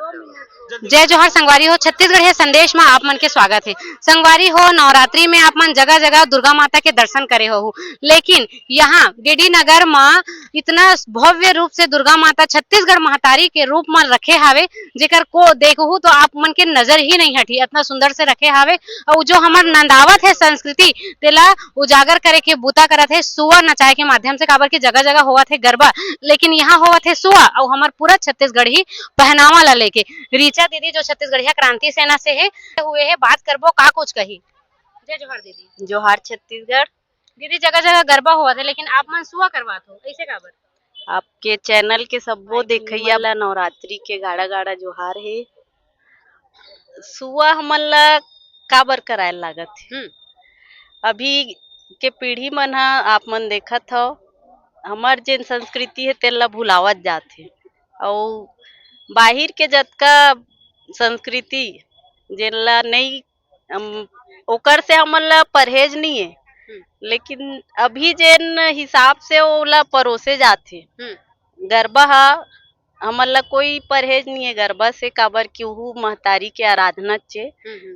जय जोहर संगवारी हो। छत्तीसगढ़ संदेश में आप मन के स्वागत है। संगवारी हो, नवरात्रि में आप मन जगह जगह दुर्गा माता के दर्शन करे हो, लेकिन यहाँ गेडी नगर में इतना भव्य रूप से दुर्गा माता छत्तीसगढ़ महतारी के रूप में रखे हावे, जेकर को देखू तो आप मन के नजर ही नहीं हटी, इतना सुंदर से रखे हावे। और जो हमार नंदावत है संस्कृति तेला उजागर करे के बूता करत है सुआ नचाए के माध्यम से, काबर के जगह जगह होवत है गरबा, लेकिन यहाँ होवत है सुआ। और हमार पूरा छत्तीसगढ़ ही पहनावा ला लेके रीचा दीदी जो छत्तीसगढ़िया क्रांति सेना से है हुए है, बात करबो का कुछ कही। जय जोहार दीदी। जोहार छत्तीसगढ़। दीदी जगह जगह गरबा हुआ था, लेकिन आप मन सुआ करवात हो, ऐसे काबर? आपके चैनल के सबो देखैया ला नवरात्रि के गाड़ा गाड़ा जोहार है। सुआ हमन ला काबर कराए लागत है? अभी के पीढ़ी मन हा आप मन देखत हो, हमार जेन संस्कृति है तेला भुलावत जाथे। और बाहिर के जतका संस्कृति जेला नहीं ओकर से हमन ला परहेज नहीं है, लेकिन अभी जेन हिसाब से ओला परोसे जाथे गरबा हा हमन ला कोई परहेज नहीं है गरबा से, काबर कि वहू महतारी के आराधना चे।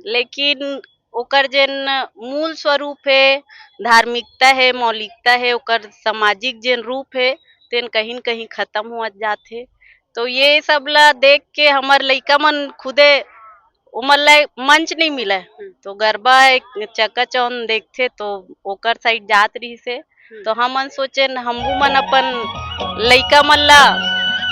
लेकिन ओकर जेन मूल स्वरूप है, धार्मिकता है, मौलिकता है, ओकर सामाजिक जेन रूप है तेन कहीं न कहीं खत्म होत जाथे। तो ये सब ला देख के हमार लइका मन खुदे उमन ला मंच नहीं मिला, तो गरबा एक चकाचौंध देखथे तो ओकर साइड जात रही से। तो हमन सोचे हमहू मन अपन लइका मन ला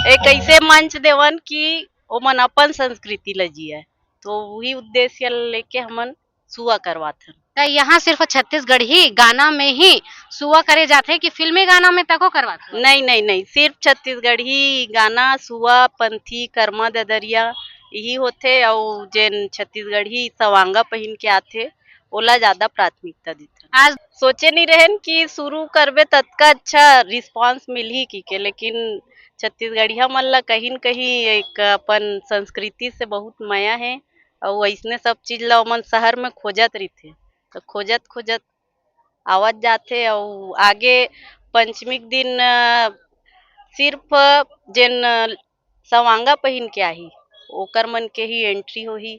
एक ऐसे मंच देवन कि ओमन अपन संस्कृति ला जिया, तो वही उद्देश्य लेके हमन सुआ करवाथन। यहाँ सिर्फ छत्तीसगढ़ ही गाना में ही सुआ करे जाते कि फिल्मी गाना में तको करवाते? नहीं नहीं नहीं, सिर्फ छत्तीसगढ़ ही गाना सुआ, पंथी, कर्मा ददरिया यही होथे। और जेन छत्तीसगढ़ी सवांगा पहन के आथे ओला ज्यादा प्राथमिकता देथे। आज सोचे नहीं रहन कि शुरू करबे तत्का अच्छा रिस्पांस मिलही की लेकिन छत्तीसगढ़िया मन ला कहीं न कहीं एक अपन संस्कृति से बहुत माया है। और ऐसने सब चीज ला ओमन शहर में खोजत रहिथे, तो खोजत खोजत आवत जाथे। और आगे पंचमी के दिन सिर्फ जेन सवांगा पहन के आही ओकर मन के ही एंट्री होही।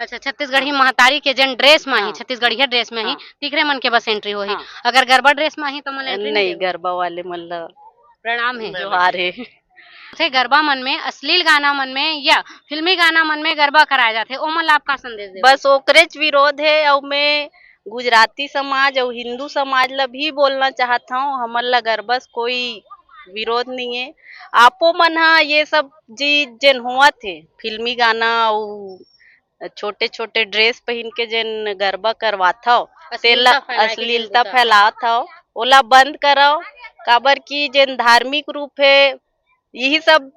अच्छा, छत्तीसगढ़ी महतारी के जन ड्रेस में ही, छत्तीसगढ़िया ड्रेस में ही तिकरे मन के बस एंट्री होही। अगर गरबा ड्रेस में ही तो मन एंट्री नहीं, गरबा वाले मन ला प्रणाम है, जोहार है। थे गरबा मन में, अश्लील गाना मन में या फिल्मी गाना मन में गरबा कराए जाथे, ओमन ला आपका संदेश दे? बस ओकरेच विरोध है। और मैं गुजराती समाज और हिंदू समाज ला भी बोलना चाहता हूँ, हमन ला गरबा से कोई विरोध नहीं है। आपो मन हा ये सब चीज जेन हुआ थे फिल्मी गाना और छोटे छोटे ड्रेस पहन के जेन गरबा करवात हो, अश्लीलता फैलात हो, ओला बंद कराओ। काबर की जेन धार्मिक रूप है यही सब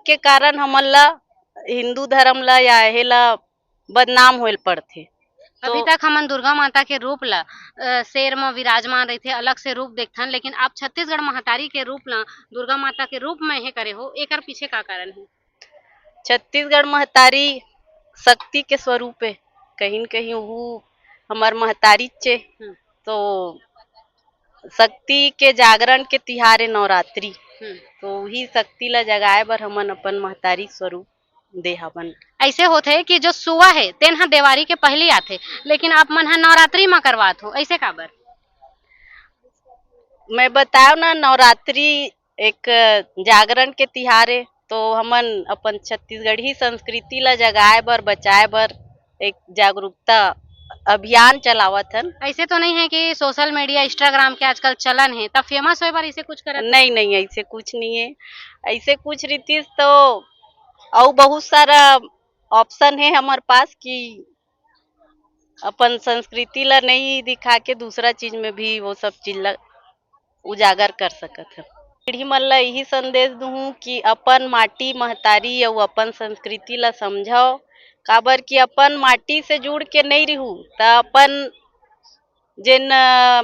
के कारण हमन ला हिंदू धर्म ला या हेला बदनाम होल पड़थे। तो अभी तक हमन दुर्गा माता के रूप ला शेर में विराजमान रहे थे, अलग से रूप देखथन, लेकिन आप छत्तीसगढ़ महतारी के रूप ला दुर्गा माता के रूप में ही करे हो, एकर पीछे का कारण है? छत्तीसगढ़ महतारी शक्ति के स्वरूप है, कहीं न कहीं वो हमार महतारी चे। तो शक्ति के जागरण के तिहार है नवरात्रि, तो वही शक्ति ला जगाए बर हमन अपन महतारी स्वरूप दे हवन। ऐसे होते कि जो सुआ है तेन हा देवारी के पहले आथे, लेकिन आप मन हा नवरात्रि में करवात हो, ऐसे काबर? मैं बताओ ना, नवरात्रि एक जागरण के तिहार है, तो हमन अपन छत्तीसगढ़ी संस्कृति ला जगाए बर, बचाए बर एक जागरूकता अभियान चलावत हन। ऐसे तो नहीं है कि सोशल मीडिया इंस्टाग्राम के आजकल चलन है तब फेमस होए बर ऐसे कुछ करत? नहीं नहीं, ऐसे कुछ नहीं है। ऐसे कुछ रीति तो और बहुत सारा ऑप्शन है हमारे पास कि अपन संस्कृति ला नहीं दिखा के दूसरा चीज में भी वो सब चीज ला उजागर कर सकत है। पीढ़ी मन ला यही संदेश दूँ कि अपन माटी महतारी और अपन संस्कृति ला समझाओ। काबर कि अपन माटी से जुड़ के नहीं रहू त अपन जेन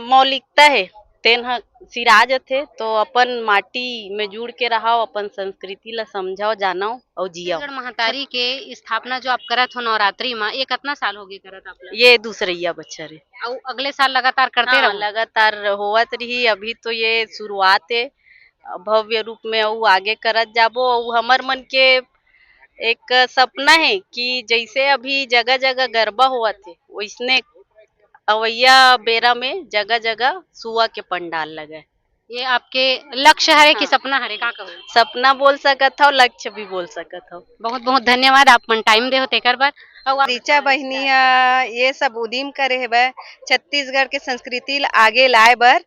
मौलिकता है तेन ह सिरा जाथे। तो अपन माटी में जुड़ के रहो, अपन संस्कृति ला समझाओ, जानो और जियो। महतारी के स्थापना जो आप करत हो नवरात्रि में, ये कितना साल हो गए करत आप? ये दूसरिया बच्चर है। और अगले साल लगातार करते रहो? लगातार होवत रही। अभी तो ये शुरुआत है, भव्य रूप में और आगे करत जाबो। और हमर मन के एक सपना है कि जैसे अभी जगह जगह गरबा हुआ थे वैसने अवैया बेरा में जगह जगह सुआ के पंडाल लगे। ये आपके लक्ष्य है कि हाँ, सपना हरे का कहूँ? सपना बोल सकत हो, लक्ष्य भी बोल सकत हो। बहुत बहुत धन्यवाद आप मन टाइम दे हो तेकर बर। रीचा बहिनी ह ये सब उदिम करे हेबे छत्तीसगढ़ के संस्कृति ला आगे लाए बर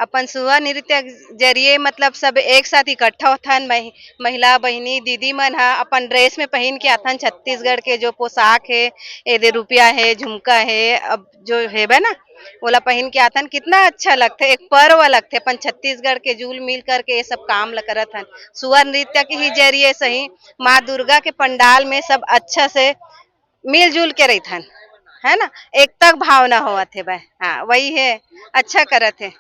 अपन सुआ नृत्य जरिए मतलब सब एक साथ इकट्ठा होथन। महिला बहिनी दीदी मन ह अपन ड्रेस में पहन के आथन छत्तीसगढ़ के जो पोशाक है, एदे रुपया है, झुमका है, अब जो हेबे ना ओला पहन के आथन। कितना अच्छा लगथे, एक पर्व लगथे अपन छत्तीसगढ़ के जुल मिल करके ये सब काम ला करत हन। सुआ नृत्य के ही जरिए सही माँ दुर्गा के पंडाल में सब अच्छा से मिलजुल के रहिथन, है ना, एकता भावना होवत है। हाँ वही है, अच्छा करत है।